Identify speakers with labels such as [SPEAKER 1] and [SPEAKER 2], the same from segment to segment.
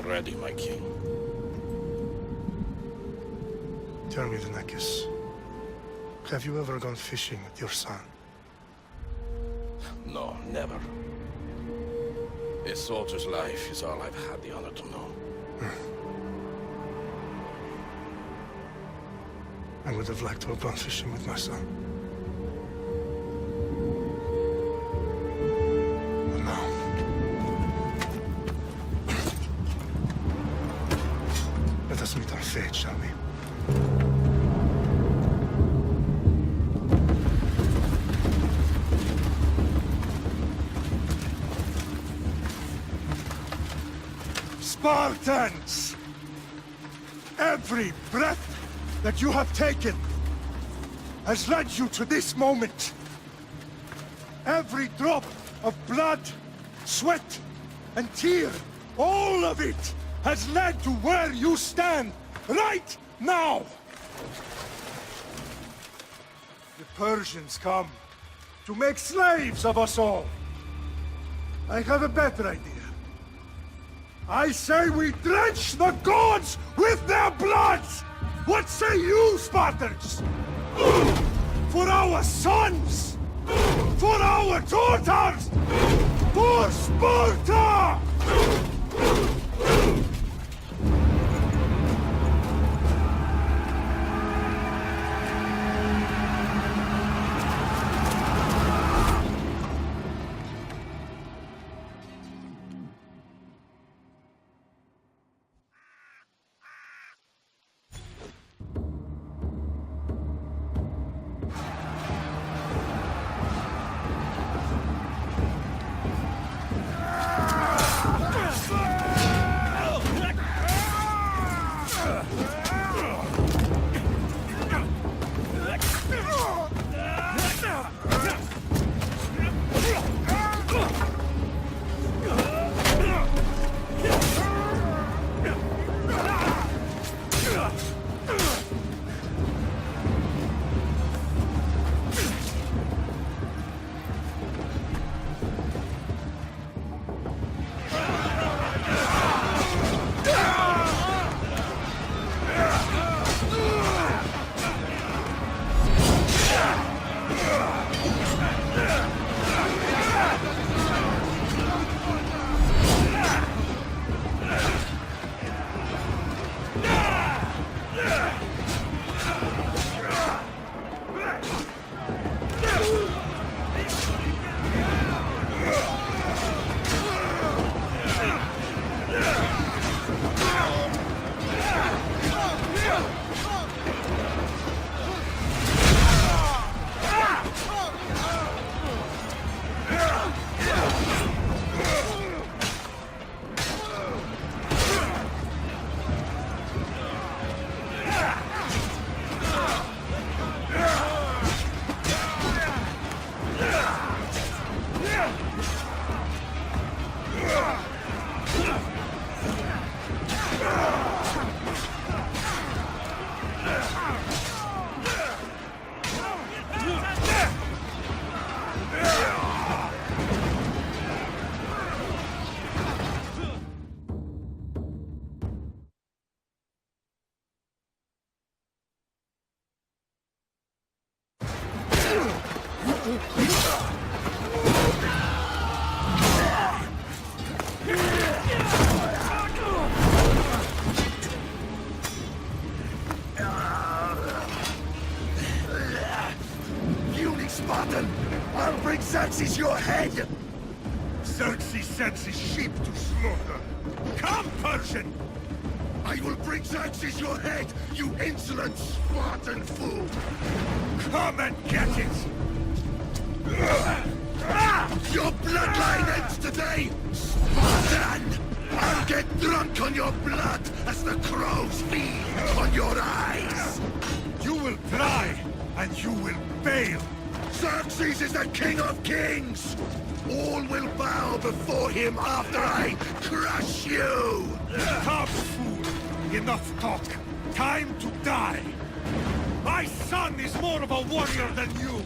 [SPEAKER 1] already, my king.
[SPEAKER 2] Tell me, Denekis, have you ever gone fishing with your son?
[SPEAKER 1] No, never. A soldier's life is all I've had the honor to know.
[SPEAKER 2] I would have liked to have gone fishing with my son. But no. Let us meet our fate, shall we?
[SPEAKER 3] Spartans! Every breath that you have taken has led you to this moment. Every drop of blood, sweat, and tear, all of it has led to where you stand right now. The Persians come to make slaves of us all. I have a better idea. I say we drench the gods with their blood! What say you, Spartans? For our sons! For our daughters! For Sparta!
[SPEAKER 4] Spartan! I'll bring Xerxes your head! Xerxes sends his sheep to slaughter. Come, Persian! I will bring Xerxes your head, you insolent Spartan fool! Come and get it! Your bloodline ends today, Spartan! I'll get drunk on your blood as the crows feed on your eyes! You will try, and you will fail! Xerxes is the king of kings! All will bow before him after I crush you! Come, fool! Enough talk! Time to die! I
[SPEAKER 3] My son is more of a warrior than you!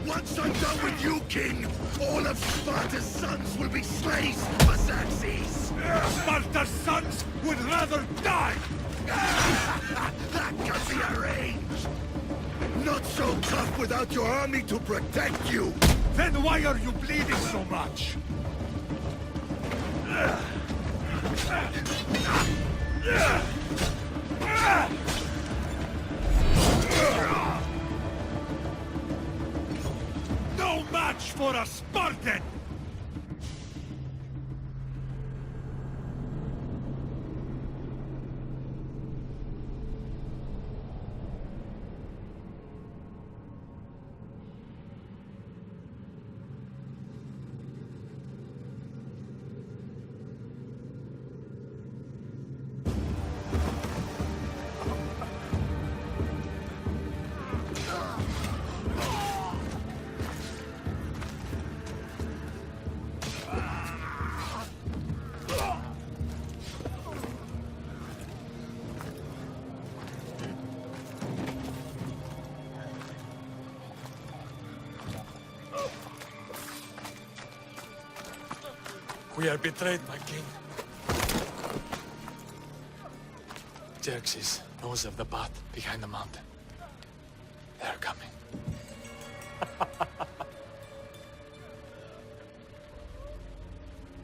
[SPEAKER 4] Once I'm done with you, King, all of Sparta's sons will be slaves for Xerxes!
[SPEAKER 3] Sparta's sons would rather die!
[SPEAKER 4] That can be arranged! Not so tough without your army to protect you!
[SPEAKER 3] Then why are you bleeding so much? No match for a Spartan!
[SPEAKER 5] We are betrayed, my king. Xerxes knows of the path behind the mountain. They are coming.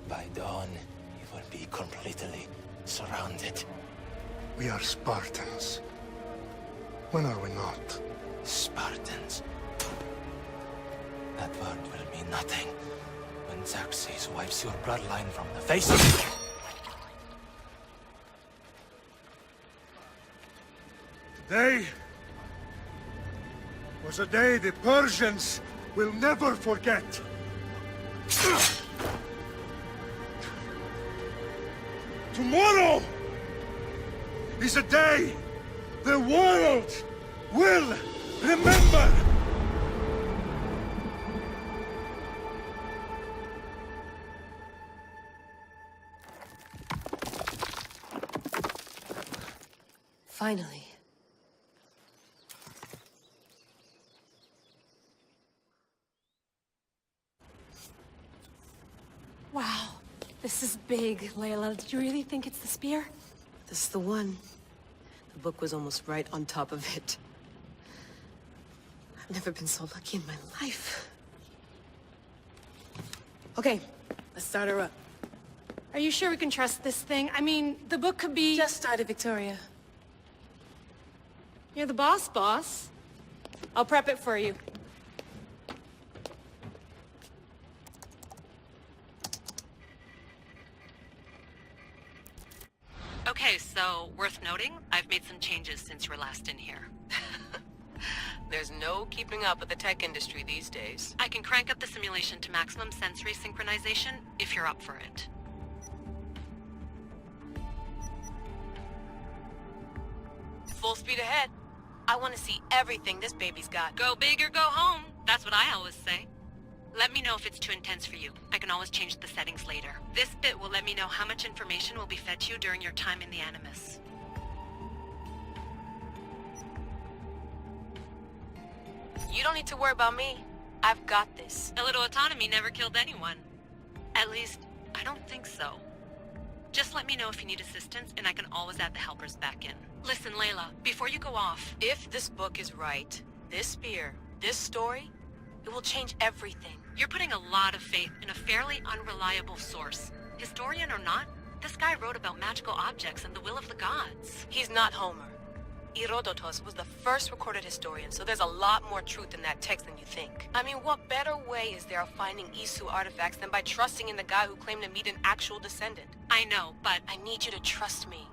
[SPEAKER 6] By dawn, you will be completely surrounded.
[SPEAKER 2] We are Spartans. When are we not?
[SPEAKER 6] Spartans. That word will mean nothing when Xerxes wipes your bloodline from the face of the...
[SPEAKER 3] Today was a day the Persians will never forget. Tomorrow is a day the world will remember.
[SPEAKER 7] Finally. Wow, this is big, Layla. Did you really think it's the spear?
[SPEAKER 8] This is the one. The book was almost right on top of it. I've never been so lucky in my life. Okay, let's start her up.
[SPEAKER 7] Are you sure we can trust this thing? I mean, the book could be...
[SPEAKER 8] Just started, Victoria.
[SPEAKER 7] You're the boss. I'll prep it for you.
[SPEAKER 9] Okay, so, worth noting, I've made some changes since you were last in here.
[SPEAKER 8] There's no keeping up with the tech industry these days.
[SPEAKER 9] I can crank up the simulation to maximum sensory synchronization, if you're up for it.
[SPEAKER 8] Full speed ahead. I want to see everything this baby's got.
[SPEAKER 9] Go big or go home, that's what I always say. Let me know if it's too intense for you. I can always change the settings later. This bit will let me know how much information will be fed to you during your time in the Animus.
[SPEAKER 8] You don't need to worry about me. I've got this.
[SPEAKER 9] A little autonomy never killed anyone. At least, I don't think so. Just let me know if you need assistance, and I can always add the helpers back in. Listen, Layla, before you go off...
[SPEAKER 8] If this book is right, this spear, this story, it will change everything.
[SPEAKER 9] You're putting a lot of faith in a fairly unreliable source. Historian or not, this guy wrote about magical objects and the will of the gods.
[SPEAKER 8] He's not Homer. Herodotus was the first recorded historian, so there's a lot more truth in that text than you think. I mean, what better way is there of finding Isu artifacts than by trusting in the guy who claimed to meet an actual descendant?
[SPEAKER 9] I know, but...
[SPEAKER 8] I need you to trust me.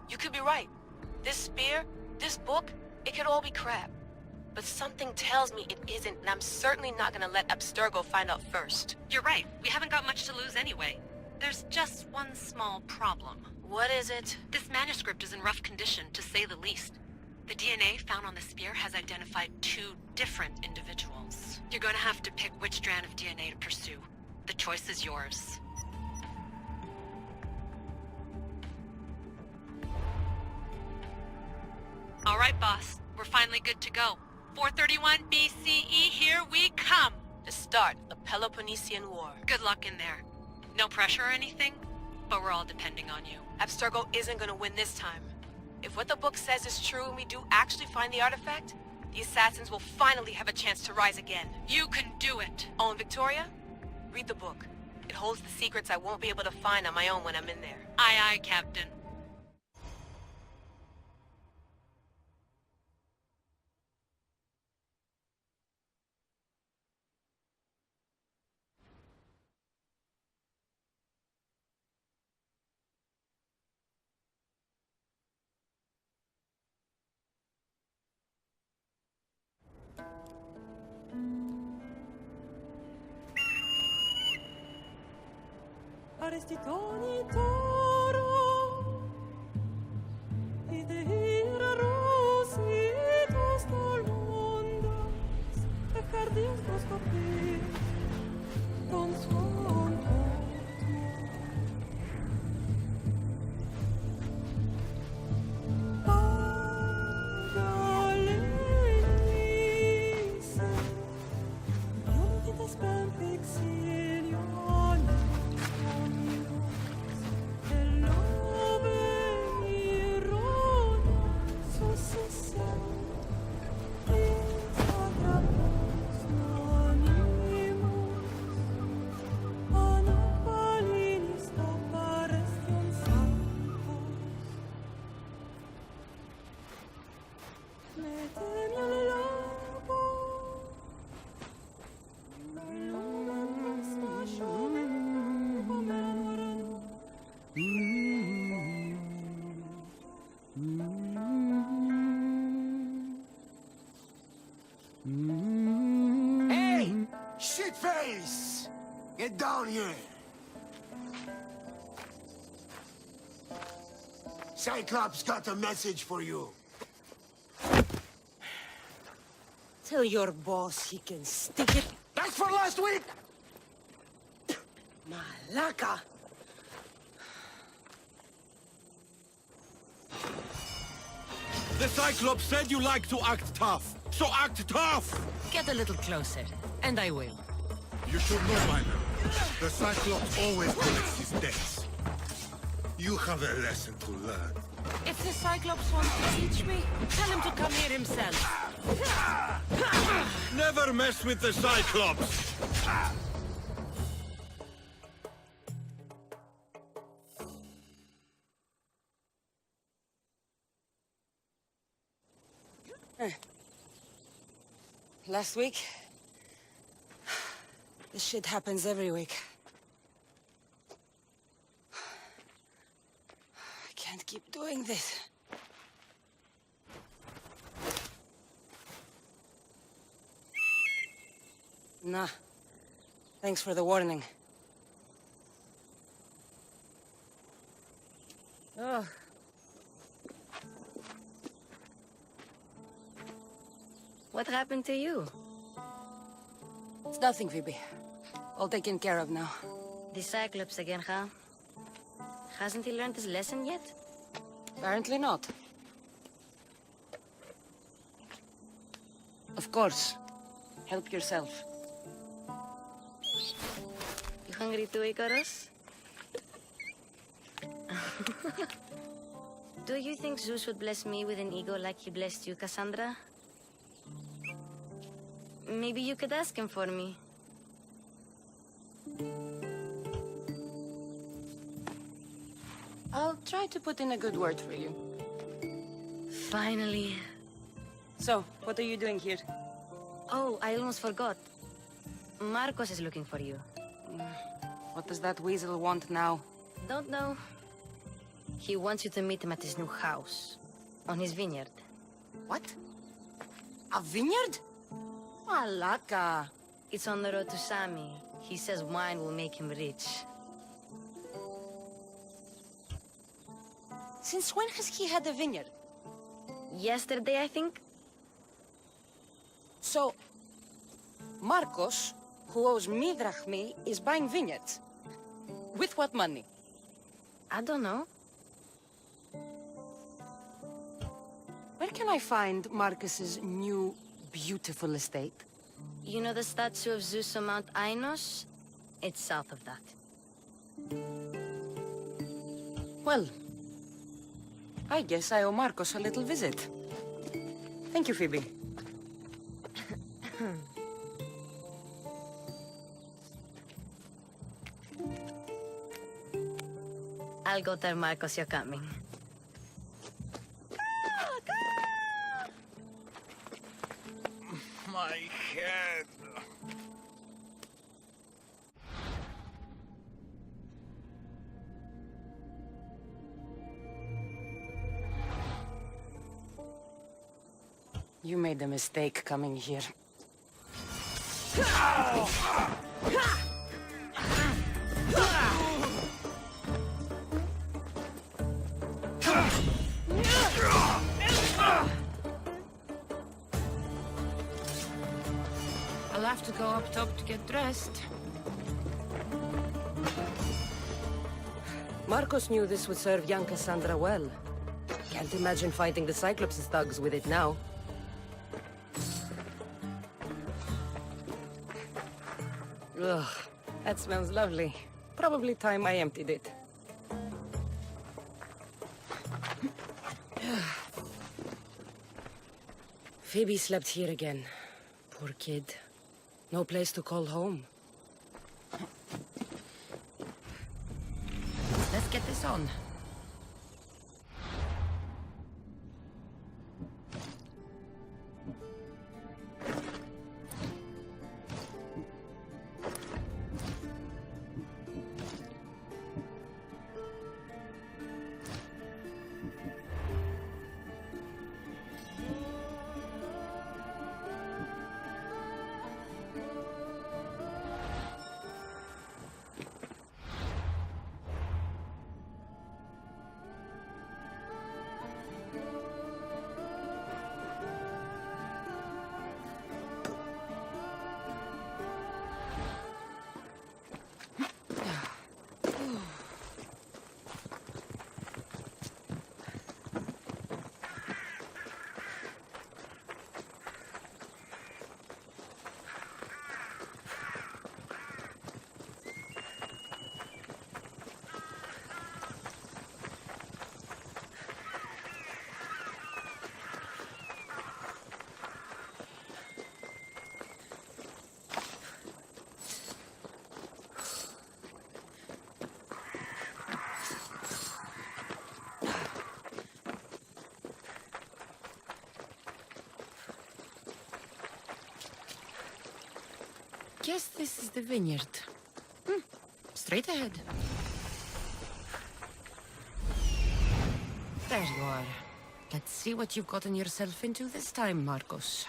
[SPEAKER 8] You could be right. This spear, this book, it could all be crap. But something tells me it isn't, and I'm certainly not gonna let Abstergo find out first.
[SPEAKER 9] You're right. We haven't got much to lose anyway. There's just one small problem.
[SPEAKER 8] What is it?
[SPEAKER 9] This manuscript is in rough condition, to say the least. The DNA found on the spear has identified 2 different individuals. You're going to have to pick which strand of DNA to pursue. The choice is yours. All right, boss. We're finally good to go. 431 BCE, here we come!
[SPEAKER 8] The start of Peloponnesian War.
[SPEAKER 9] Good luck in there. No pressure or anything, but we're all depending on you.
[SPEAKER 8] Abstergo isn't gonna win this time. If what the book says is true and we do actually find the artifact, the assassins will finally have a chance to rise again.
[SPEAKER 9] You can do it!
[SPEAKER 8] Oh, and Victoria? Read the book. It holds the secrets I won't be able to find on my own when I'm in there.
[SPEAKER 9] Aye, aye, Captain.
[SPEAKER 10] Arestitoni toro, idehira rositos tolmondas, ecardios coscopir, con suon
[SPEAKER 4] Hey! Shitface! Get down here! Cyclops got a message for you.
[SPEAKER 10] Tell your boss he can stick it.
[SPEAKER 4] That's for last week!
[SPEAKER 10] Malaka!
[SPEAKER 11] The Cyclops said you like to act tough, so act tough!
[SPEAKER 9] Get a little closer, and I will.
[SPEAKER 4] You should know by now. The Cyclops always collects his debts. You have a lesson to learn.
[SPEAKER 9] If the Cyclops wants to teach me, tell him to come here himself.
[SPEAKER 11] Never mess with the Cyclops!
[SPEAKER 10] Last week? This shit happens every week. I can't keep doing this. Nah. Thanks for the warning. Oh.
[SPEAKER 9] What happened to you?
[SPEAKER 10] It's nothing, Phoebe. All taken care of now.
[SPEAKER 9] The Cyclops again, huh? Hasn't he learned his lesson yet?
[SPEAKER 10] Apparently not. Of course. Help yourself.
[SPEAKER 9] You hungry too, Icarus? Do you think Zeus would bless me with an ego like he blessed you, Cassandra? Maybe you could ask him for me.
[SPEAKER 10] I'll try to put in a good word for you.
[SPEAKER 9] Finally.
[SPEAKER 10] So, what are you doing here?
[SPEAKER 9] Oh, I almost forgot. Marcos is looking for you.
[SPEAKER 10] What does that weasel want now?
[SPEAKER 9] Don't know. He wants you to meet him at his new house. On his vineyard.
[SPEAKER 10] What? A vineyard? Malaka.
[SPEAKER 9] It's on the road to Sami. He says wine will make him rich.
[SPEAKER 10] Since when has he had a vineyard?
[SPEAKER 9] Yesterday, I think?
[SPEAKER 10] So, Marcos, who owes me drachmi, is buying vineyards. With what money?
[SPEAKER 9] I don't know.
[SPEAKER 10] Where can I find Marcus's new, beautiful estate?
[SPEAKER 12] You know the statue of Zeus on Mount Ainos? It's south of that.
[SPEAKER 10] Well, I guess I owe Marcus a little visit. Thank you, Phoebe.
[SPEAKER 12] I'll go tell Marcos you're coming.
[SPEAKER 11] My head.
[SPEAKER 10] You made a mistake coming here.
[SPEAKER 12] I'll have to go up top to get dressed.
[SPEAKER 10] Marcos knew this would serve young Cassandra well. Can't imagine fighting the Cyclops' thugs with it now. Ugh, that smells lovely. Probably time I emptied it. Phoebe slept here again. Poor kid. No place to call home.
[SPEAKER 12] Let's get this on. Guess this is the vineyard. Straight ahead. There you are. Let's see what you've gotten yourself into this time, Marcos.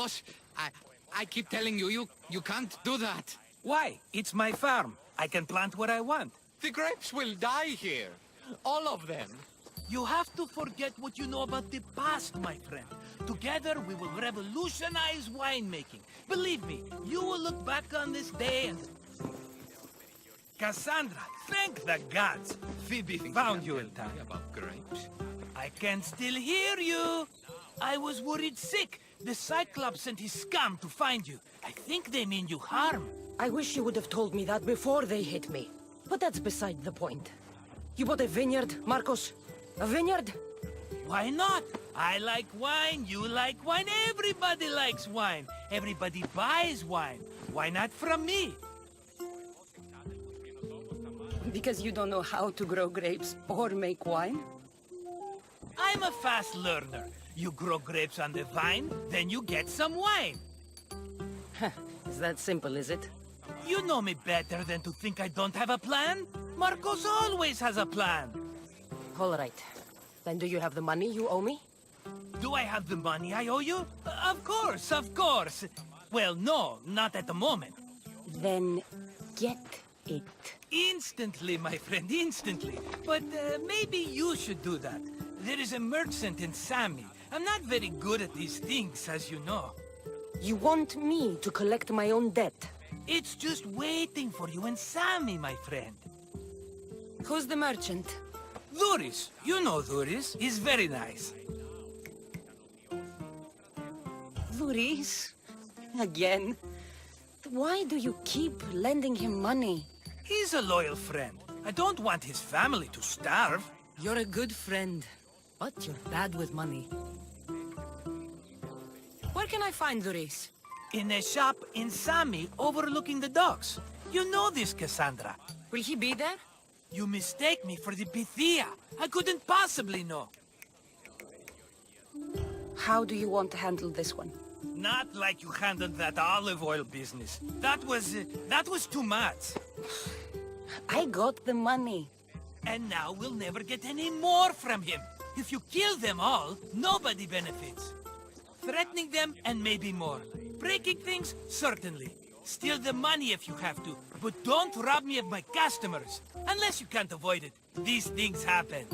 [SPEAKER 11] boss, I keep telling you, you can't do that.
[SPEAKER 13] Why? It's my farm. I can plant what I want.
[SPEAKER 5] The grapes will die here. All of them.
[SPEAKER 13] You have to forget what you know about the past, my friend. Together, we will revolutionize winemaking. Believe me, you will look back on this day and... Cassandra, thank the gods! Phoebe found you in time.
[SPEAKER 5] About grapes?
[SPEAKER 13] I can still hear you! I was worried sick. The Cyclops sent his scum to find you. I think they mean you harm.
[SPEAKER 10] I wish you would have told me that before they hit me. But that's beside the point. You bought a vineyard, Marcos? A vineyard?
[SPEAKER 13] Why not? I like wine, you like wine, everybody likes wine. Everybody buys wine. Why not from me?
[SPEAKER 10] Because you don't know how to grow grapes or make wine?
[SPEAKER 13] I'm a fast learner. You grow grapes on the vine, then you get some wine.
[SPEAKER 10] Is that simple, is it?
[SPEAKER 13] You know me better than to think I don't have a plan. Marcos always has a plan.
[SPEAKER 10] All right. Then do you have the money you owe me?
[SPEAKER 13] Do I have the money I owe you? Of course, of course. Well, no, not at the moment.
[SPEAKER 10] Then get it.
[SPEAKER 13] Instantly, my friend, instantly. But maybe you should do that. There is a merchant in Sami. I'm not very good at these things, as you know.
[SPEAKER 10] You want me to collect my own debt?
[SPEAKER 13] It's just waiting for you in Sami, my friend.
[SPEAKER 10] Who's the merchant?
[SPEAKER 13] Duris. You know Duris. He's very nice.
[SPEAKER 10] Duris? Again? Why do you keep lending him money?
[SPEAKER 13] He's a loyal friend. I don't want his family to starve.
[SPEAKER 10] You're a good friend, but you're bad with money. Where can I find Duris?
[SPEAKER 13] In a shop in Sami overlooking the docks. You know this, Cassandra.
[SPEAKER 10] Will he be there?
[SPEAKER 13] You mistake me for the Pythia. I couldn't possibly know.
[SPEAKER 10] How do you want to handle this one?
[SPEAKER 13] Not like you handled that olive oil business. That was too much.
[SPEAKER 10] I got the money.
[SPEAKER 13] And now we'll never get any more from him. If you kill them all, nobody benefits. Threatening them, and maybe more. Breaking things, certainly. Steal the money if you have to, but don't rob me of my customers. Unless you can't avoid it. These things happen.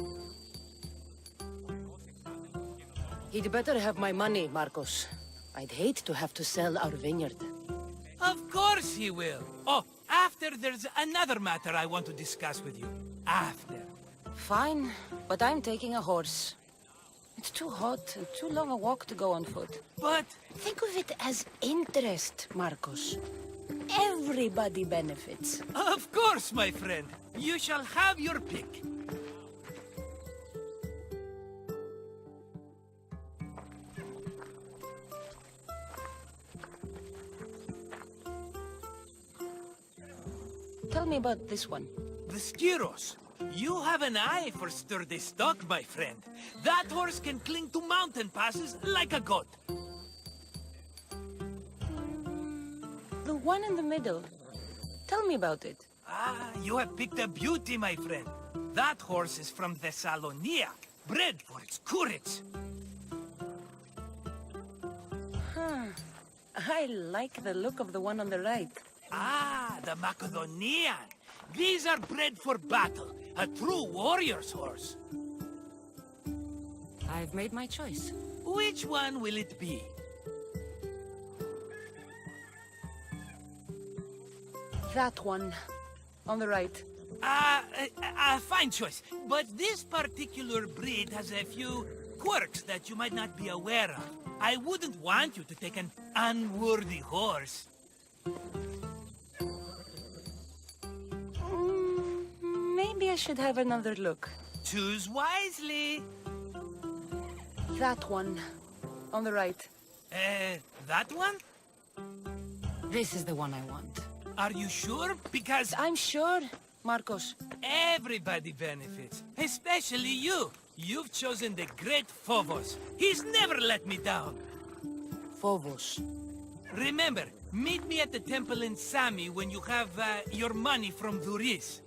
[SPEAKER 10] He'd better have my money, Marcos. I'd hate to have to sell our vineyard.
[SPEAKER 13] Of course he will. Oh, after there's another matter I want to discuss with you. After.
[SPEAKER 10] Fine, but I'm taking a horse. It's too hot and too long a walk to go on foot.
[SPEAKER 13] But...
[SPEAKER 10] think of it as interest, Marcos. Everybody benefits.
[SPEAKER 13] Of course, my friend. You shall have your pick.
[SPEAKER 10] Tell me about this one.
[SPEAKER 13] The Skiros. You have an eye for sturdy stock, my friend. That horse can cling to mountain passes like a goat.
[SPEAKER 10] The one in the middle. Tell me about it.
[SPEAKER 13] Ah, you have picked a beauty, my friend. That horse is from Thessalonia, bred for its courage.
[SPEAKER 10] Huh. I like the look of the one on the right.
[SPEAKER 13] Ah, the Macedonian. These are bred for battle. A true warrior's horse.
[SPEAKER 10] I've made my choice.
[SPEAKER 13] Which one will it be?
[SPEAKER 10] That one. On the right.
[SPEAKER 13] Fine choice. But this particular breed has a few quirks that you might not be aware of. I wouldn't want you to take an unworthy horse.
[SPEAKER 10] Maybe I should have another look.
[SPEAKER 13] Choose wisely.
[SPEAKER 10] That one. On the right.
[SPEAKER 13] That one?
[SPEAKER 10] This is the one I want.
[SPEAKER 13] Are you sure? Because...
[SPEAKER 10] I'm sure, Marcos.
[SPEAKER 13] Everybody benefits. Especially you. You've chosen the great Phobos. He's never let me down.
[SPEAKER 10] Phobos.
[SPEAKER 13] Remember, meet me at the temple in Sami when you have your money from Duris.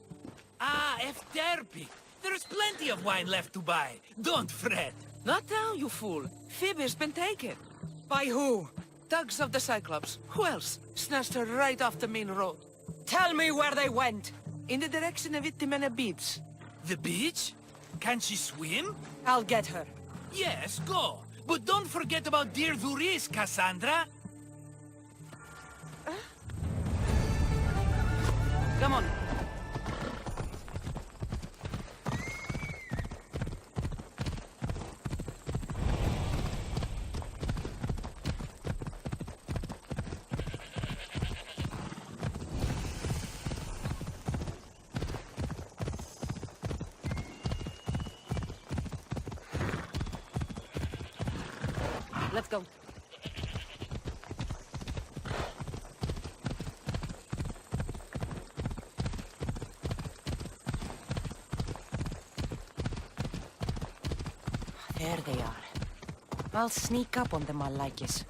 [SPEAKER 13] Ah, Efterpi. There's plenty of wine left to buy. Don't fret.
[SPEAKER 10] Not now, you fool. Phoebe's been taken. By who?
[SPEAKER 13] thugs of the Cyclops. Who else? Snatched her right off the main road.
[SPEAKER 10] Tell me where they went!
[SPEAKER 13] In the direction of Itimena Beach. The beach? Can she swim?
[SPEAKER 10] I'll get her.
[SPEAKER 13] Yes, go. But don't forget about dear Duris, Cassandra. Come on.
[SPEAKER 10] Let's go. There they are. I'll sneak up on them, I like it.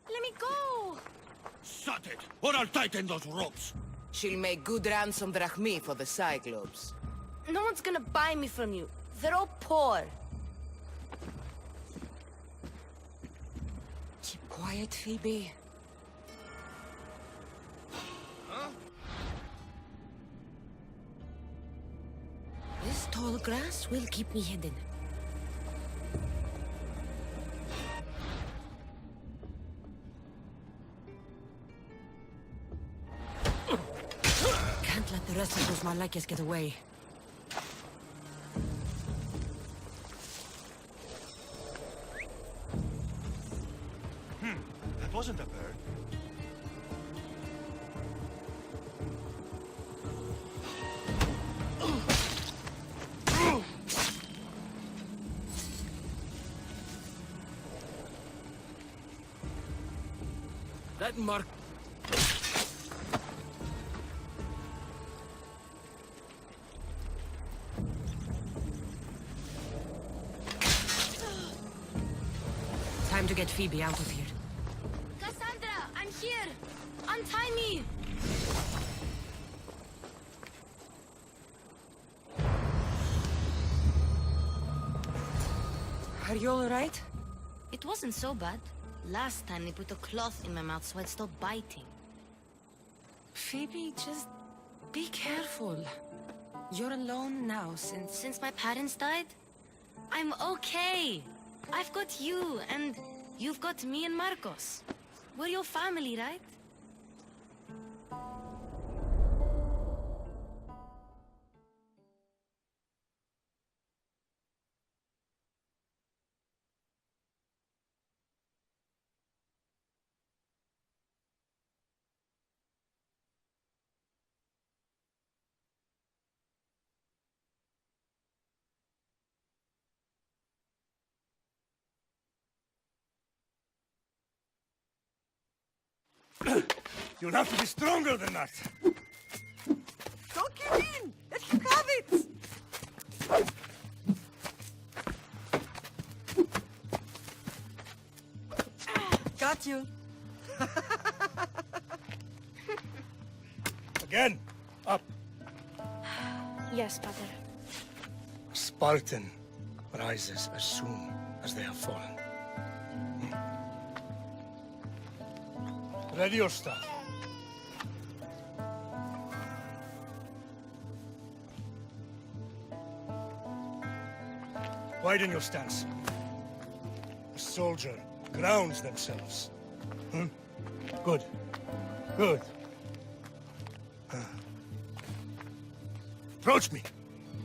[SPEAKER 7] Let me go!
[SPEAKER 11] Shut it, or I'll tighten those ropes.
[SPEAKER 13] She'll make good ransom drachmi for the Cyclops.
[SPEAKER 12] No one's gonna buy me from you. They're all poor.
[SPEAKER 10] Keep quiet, Phoebe. This tall grass will keep me hidden. Can't let the rest of those Malakas get away.
[SPEAKER 4] That wasn't a bird.
[SPEAKER 13] That mark...
[SPEAKER 10] Time to get Phoebe out of here.
[SPEAKER 12] Cassandra, I'm here! Untie me!
[SPEAKER 10] Are you alright?
[SPEAKER 12] It wasn't so bad. Last time they put a cloth in my mouth so I'd stop biting.
[SPEAKER 10] Phoebe, just be careful. You're alone now since...
[SPEAKER 12] Since my parents died? I'm okay. I've got you, and you've got me and Marcos. We're your family, right?
[SPEAKER 3] You'll have to be stronger than that.
[SPEAKER 10] Don't give in! Let him have it! Got you.
[SPEAKER 3] Again, up.
[SPEAKER 7] Yes, Pater.
[SPEAKER 2] Spartan rises as soon as they have fallen. Ready your staff. Widen your stance. A soldier grounds themselves. Good. Good. Approach me.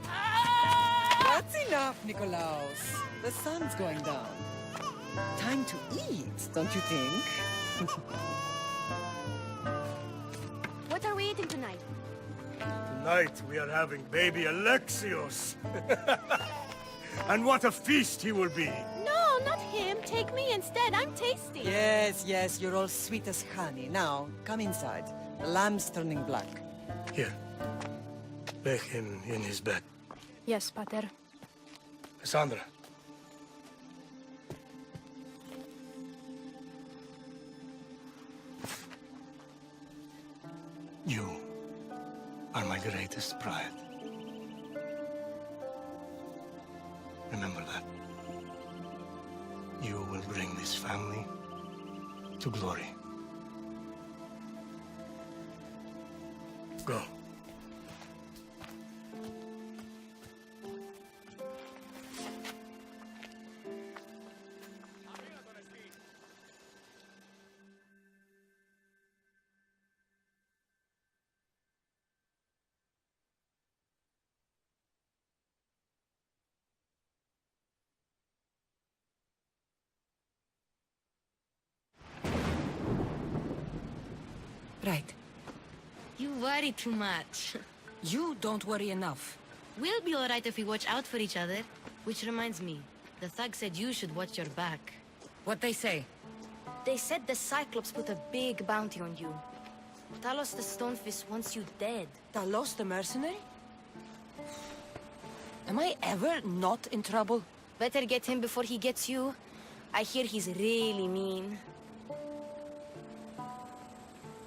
[SPEAKER 14] That's enough, Nikolaos. The sun's going down. Time to eat, don't you think?
[SPEAKER 7] What are we eating tonight?
[SPEAKER 3] Tonight we are having baby Alexios. And what a feast he will be.
[SPEAKER 7] No, not him. Take me instead. I'm tasty.
[SPEAKER 14] Yes, yes, you're all sweet as honey. Now, come inside. The lamb's turning black.
[SPEAKER 2] Here. Lay him in his bed.
[SPEAKER 7] Yes, Pater.
[SPEAKER 2] Cassandra. You are my greatest pride. Remember that. You will bring this family to glory. Go.
[SPEAKER 10] Right.
[SPEAKER 12] You worry too much.
[SPEAKER 10] You don't worry enough.
[SPEAKER 12] We'll be alright if we watch out for each other. Which reminds me, the thug said you should watch your back.
[SPEAKER 10] What they say?
[SPEAKER 12] They said the Cyclops put a big bounty on you. Talos the Stonefist wants you dead.
[SPEAKER 10] Talos the mercenary? Am I ever not in trouble?
[SPEAKER 12] Better get him before he gets you. I hear he's really mean.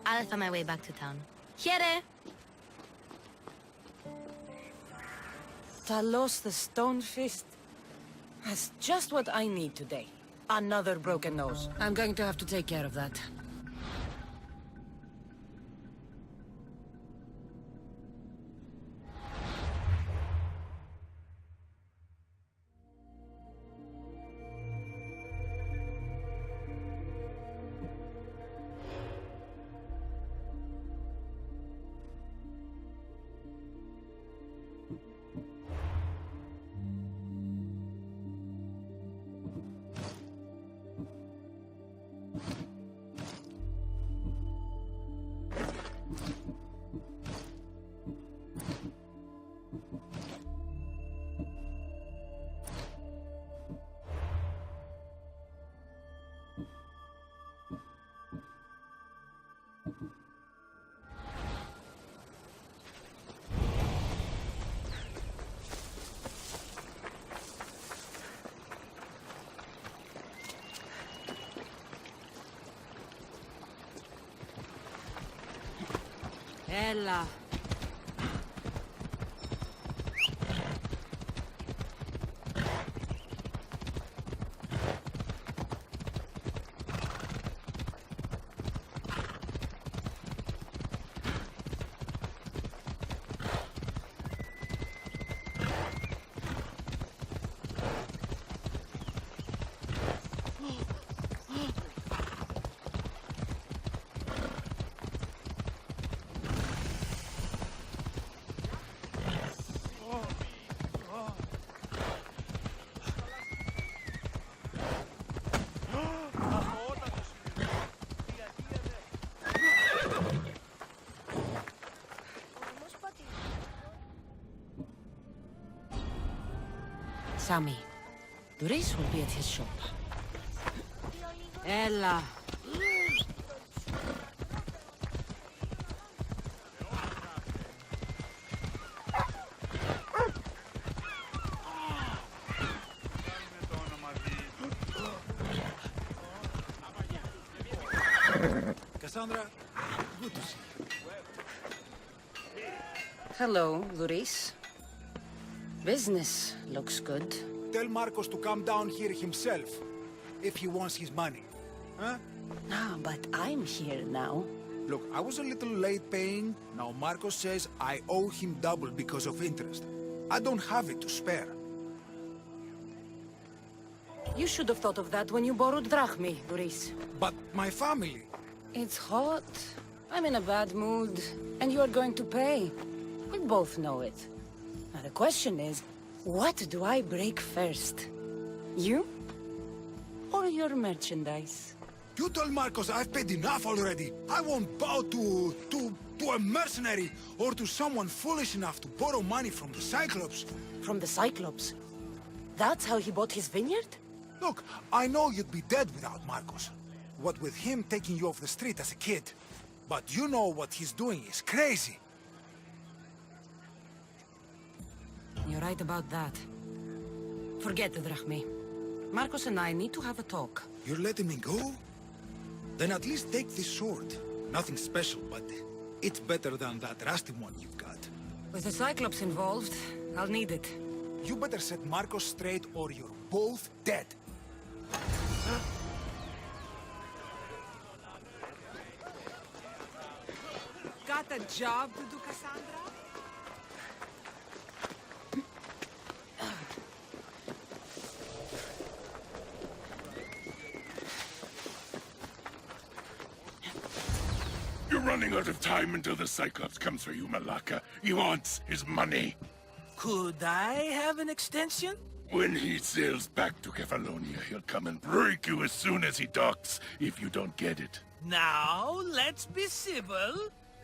[SPEAKER 12] I'll find my way back to town. Here!
[SPEAKER 10] Talos the Stonefist? That's just what I need today. Another broken nose. I'm going to have to take care of that. Ella. Sammy. Duris will be at his shop. Ella.
[SPEAKER 3] Cassandra, good to see you.
[SPEAKER 10] Hello, Duris. Business looks good.
[SPEAKER 3] Tell Marcos to come down here himself, if he wants his money. Huh?
[SPEAKER 10] Ah, but I'm here now.
[SPEAKER 3] Look, I was a little late paying. Now Marcos says I owe him double because of interest. I don't have it to spare.
[SPEAKER 10] You should have thought of that when you borrowed drachmi, Duris.
[SPEAKER 3] But my family...
[SPEAKER 10] It's hot. I'm in a bad mood. And you are going to pay. We both know it. Now the question is, what do I break first? You? Or your merchandise?
[SPEAKER 3] You told Marcos I've paid enough already. I won't bow to a mercenary or to someone foolish enough to borrow money from the Cyclops.
[SPEAKER 10] From the Cyclops? That's how he bought his vineyard?
[SPEAKER 3] Look, I know you'd be dead without Marcos. What with him taking you off the street as a kid. But you know what he's doing is crazy.
[SPEAKER 10] You're right about that. Forget the drachmi. Marcos and I need to have a talk.
[SPEAKER 3] You're letting me go? Then at least take this sword. Nothing special, but it's better than that rusty one you've got.
[SPEAKER 10] With the Cyclops involved, I'll need it.
[SPEAKER 15] You better set Marcos straight or you're both dead.
[SPEAKER 14] Got a job to do, Cassandra?
[SPEAKER 4] You're running out of time until the Cyclops comes for you, Malaka. He wants his money.
[SPEAKER 13] Could I have an extension?
[SPEAKER 4] When he sails back to Kefalonia, he'll come and break you as soon as he docks, if you don't get it.
[SPEAKER 13] Now, let's be civil.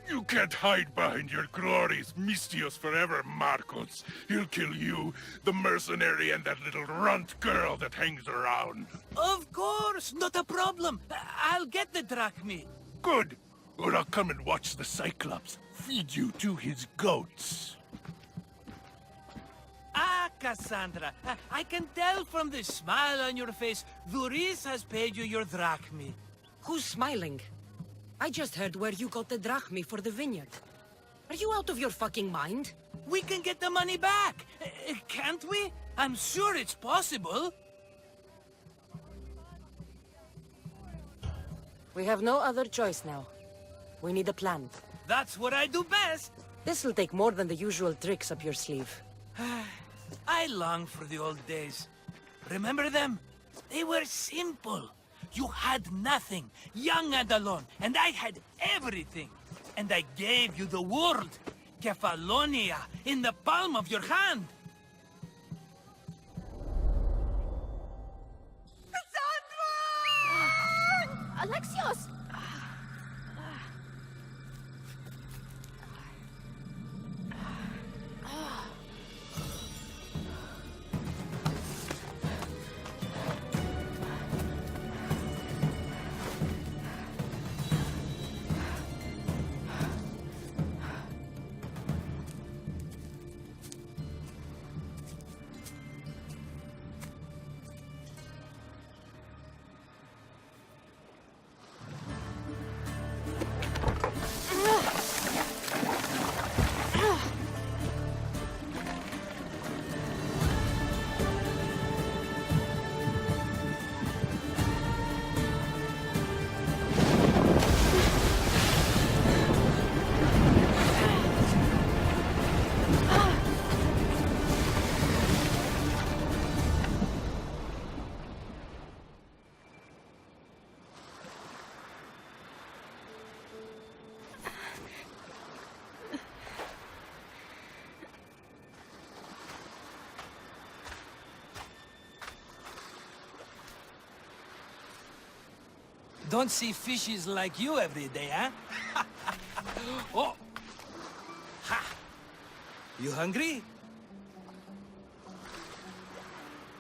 [SPEAKER 4] You can't hide behind your glories, Mistios forever, Marcos. He'll kill you, the mercenary, and that little runt girl that hangs around.
[SPEAKER 13] Of course, not a problem. I'll get the drachmi.
[SPEAKER 4] Good. Or I'll come and watch the Cyclops feed you to his goats.
[SPEAKER 13] Ah, Cassandra, I can tell from the smile on your face, Duris has paid you your drachmi.
[SPEAKER 10] Who's smiling? I just heard where you got the drachmi for the vineyard. Are you out of your fucking mind?
[SPEAKER 13] We can get the money back, can't we? I'm sure it's possible.
[SPEAKER 10] We have no other choice now. We need a plan.
[SPEAKER 13] That's what I do best.
[SPEAKER 10] This'll take more than the usual tricks up your sleeve.
[SPEAKER 13] I long for the old days. Remember them? They were simple. You had nothing, young and alone, and I had everything. And I gave you the world, Kefalonia, in the palm of your hand.
[SPEAKER 7] Alexios!
[SPEAKER 13] Don't see fishes like you every day, huh? Oh! Ha! You hungry?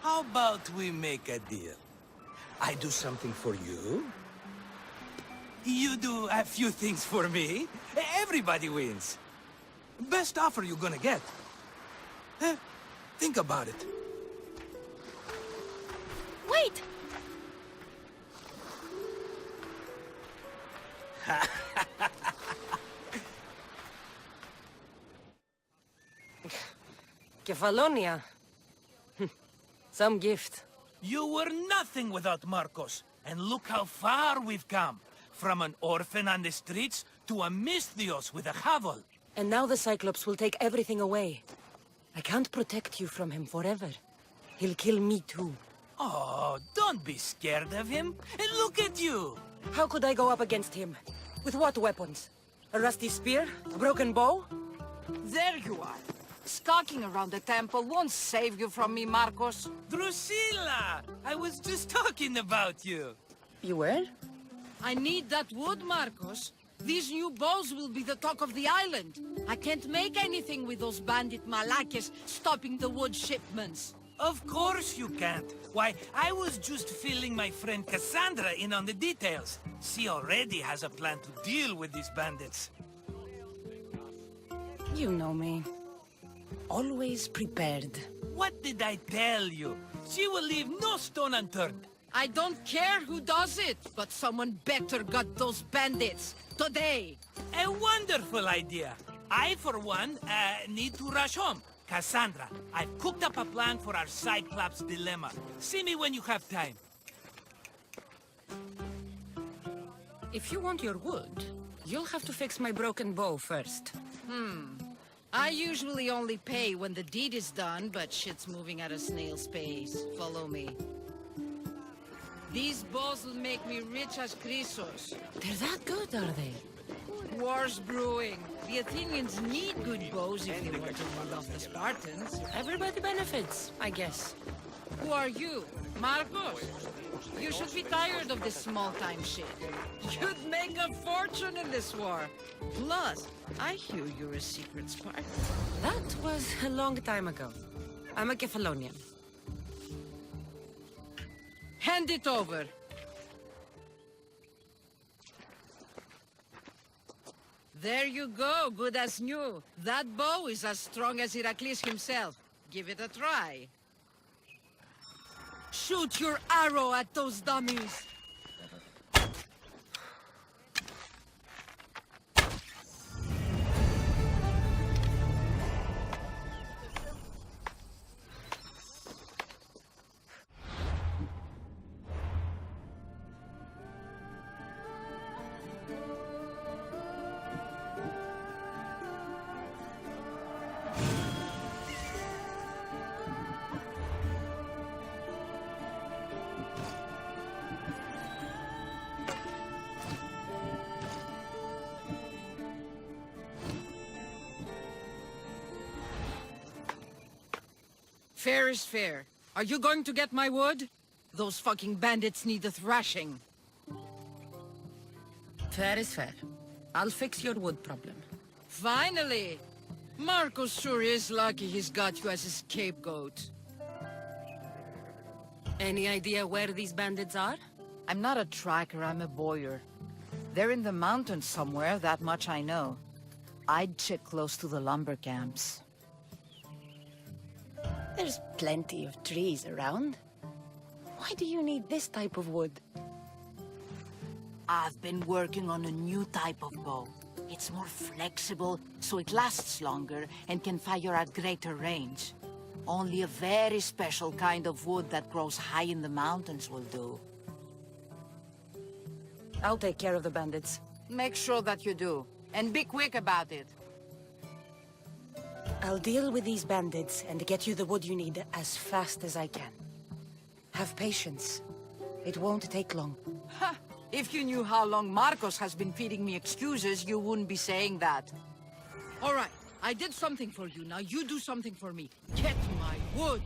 [SPEAKER 13] How about we make a deal? I do something for you. You do a few things for me. Everybody wins. Best offer you're gonna get. Think about it.
[SPEAKER 7] Wait!
[SPEAKER 10] Kefalonia. Some gift.
[SPEAKER 13] You were nothing without Marcos, and look how far we've come. From an orphan on the streets to a Misthios with a hovel.
[SPEAKER 10] And now the Cyclops will take everything away. I can't protect you from him forever. He'll kill me too.
[SPEAKER 13] Oh, don't be scared of him. And look at you.
[SPEAKER 10] How could I go up against him? With what weapons? A rusty spear? A broken bow?
[SPEAKER 16] There you are. Skulking around the temple won't save you from me, Marcos.
[SPEAKER 13] Drusilla! I was just talking about you.
[SPEAKER 10] You were?
[SPEAKER 16] I need that wood, Marcos. These new bows will be the talk of the island. I can't make anything with those bandit malakes stopping the wood shipments.
[SPEAKER 13] Of course you can't. Why, I was just filling my friend Cassandra in on the details. She already has a plan to deal with these bandits.
[SPEAKER 10] You know me. Always prepared.
[SPEAKER 13] What did I tell you? She will leave no stone unturned.
[SPEAKER 16] I don't care who does it, but someone better got those bandits. Today.
[SPEAKER 13] A wonderful idea. I, for one, need to rush home. Cassandra, I've cooked up a plan for our Cyclops dilemma. See me when you have time.
[SPEAKER 10] If you want your wood, you'll have to fix my broken bow first.
[SPEAKER 16] I usually only pay when the deed is done, but shit's moving at a snail's pace. Follow me. These bows will make me rich as Chrysos.
[SPEAKER 10] They're that good, are they?
[SPEAKER 16] War's brewing. The Athenians need good bows if they want to hold off the Spartans.
[SPEAKER 10] Everybody benefits, I guess.
[SPEAKER 16] Who are you? Marcos? You should be tired of this small-time shit. You'd make a fortune in this war. Plus, I hear you're a secret Spartan.
[SPEAKER 10] That was a long time ago. I'm a Kephalonian.
[SPEAKER 16] Hand it over. There you go, good as new. That bow is as strong as Heracles himself. Give it a try. Shoot your arrow at those dummies! Fair is fair. Are you going to get my wood? Those fucking bandits need a thrashing.
[SPEAKER 10] Fair is fair. I'll fix your wood problem.
[SPEAKER 16] Finally! Marcos sure is lucky he's got you as his scapegoat.
[SPEAKER 10] Any idea where these bandits are?
[SPEAKER 17] I'm not a tracker, I'm a boyer. They're in the mountains somewhere, that much I know. I'd check close to the lumber camps.
[SPEAKER 10] There's plenty of trees around. Why do you need this type of wood?
[SPEAKER 17] I've been working on a new type of bow. It's more flexible, so it lasts longer and can fire at greater range. Only a very special kind of wood that grows high in the mountains will do.
[SPEAKER 10] I'll take care of the bandits.
[SPEAKER 17] Make sure that you do, and be quick about it.
[SPEAKER 10] I'll deal with these bandits and get you the wood you need as fast as I can. Have patience. It won't take long.
[SPEAKER 17] Ha! If you knew how long Marcos has been feeding me excuses, you wouldn't be saying that.
[SPEAKER 16] All right, I did something for you, now you do something for me. Get my wood!